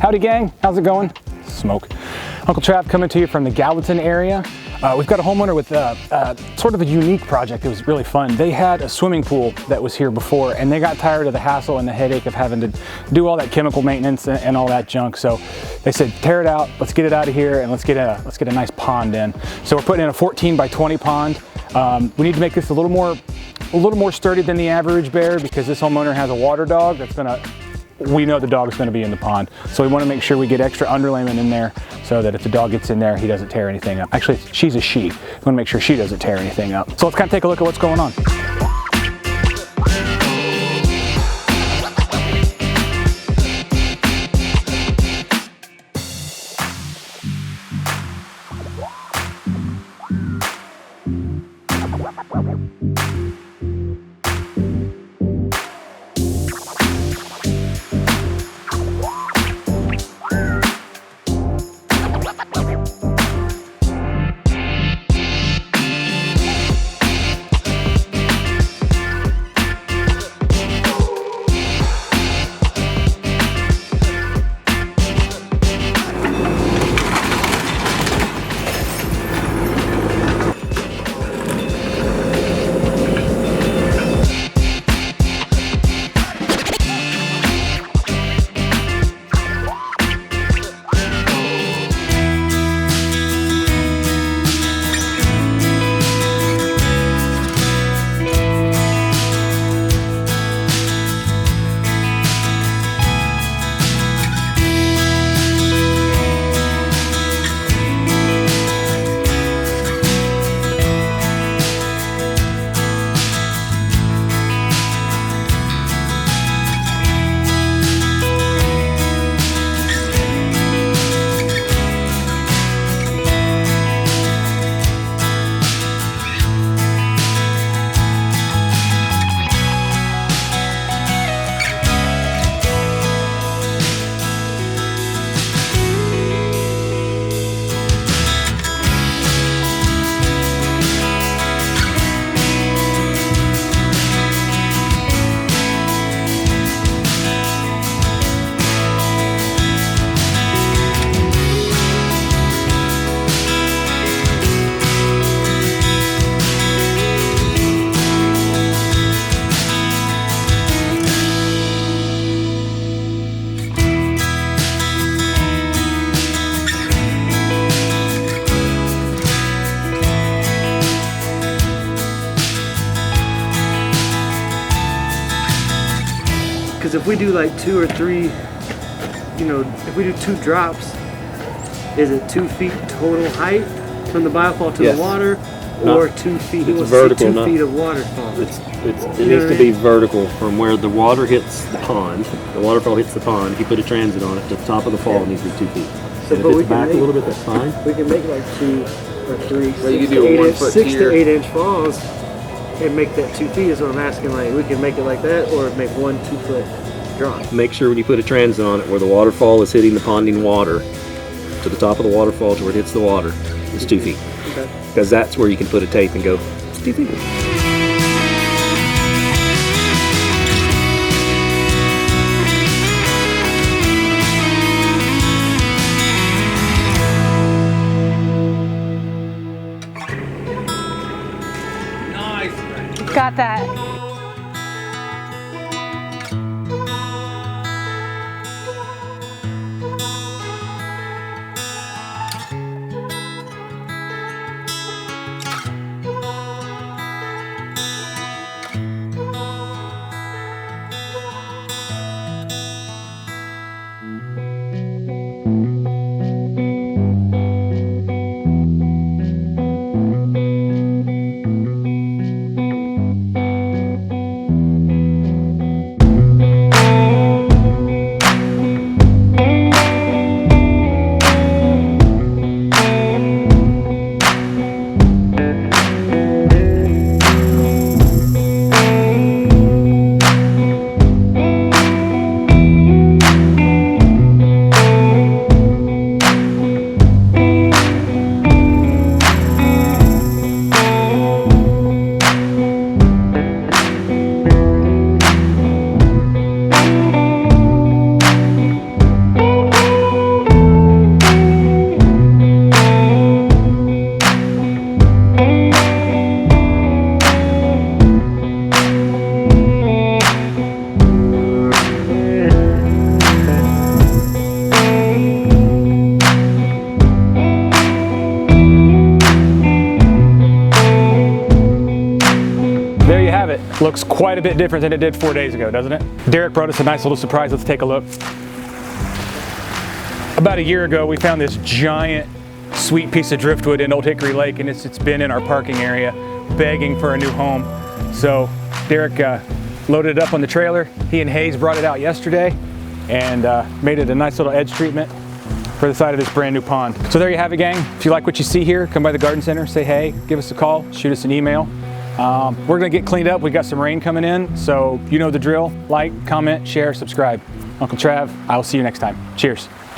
Howdy gang, how's it going? Smoke. Uncle Trav coming to you from the Gallatin area. We've got a homeowner with sort of a unique project. It was really fun. They had a swimming pool that was here before, and they got tired of the hassle and the headache of having to do all that chemical maintenance and all that junk. So they said, tear it out, let's get it out of here, and let's get a nice pond in. So we're putting in a 14 by 20 pond. We need to make this a little more sturdy than the average bear because this homeowner has a water dog that's we know the dog's gonna be in the pond. So we wanna make sure we get extra underlayment in there so that if the dog gets in there, he doesn't tear anything up. Actually, she's a she. We wanna make sure she doesn't tear anything up. So let's kind of take a look at what's going on. Because if we do like 2 or 3, if we do 2 drops, is it 2 feet total height from the biofall to the water, or 2 feet? It's vertical, 2 feet of waterfall. It needs to be vertical from where the water hits the pond. The waterfall hits the pond. If you put a transit on it, the top of the fall needs to be 2 feet. So and if it's back a little bit, that's fine. We can make like 2 or 3, so you can do a 1 foot 6 tier. to 8 inch falls. And make that 2 feet is what I'm asking. Like we can make it like that, or make 1 2 foot drop. Make sure when you put a transit on it, where the waterfall is hitting the ponding water, to the top of the waterfall to where it hits the water, is 2 feet. Okay. Because that's where you can put a tape and go, it's 2 feet. Got that. Looks quite a bit different than it did 4 days ago, doesn't it? Derek brought us a nice little surprise. Let's take a look. About a year ago, we found this giant sweet piece of driftwood in Old Hickory Lake, and it's been in our parking area begging for a new home. So Derek loaded it up on the trailer. He and Hayes brought it out yesterday and made it a nice little edge treatment for the side of this brand new pond. So there you have it, gang. If you like what you see here, come by the garden center, say hey, give us a call, shoot us an email. We're gonna get cleaned up. We got some rain coming in, so you know the drill. Like, comment, share, subscribe. Uncle Trav, I will see you next time. Cheers.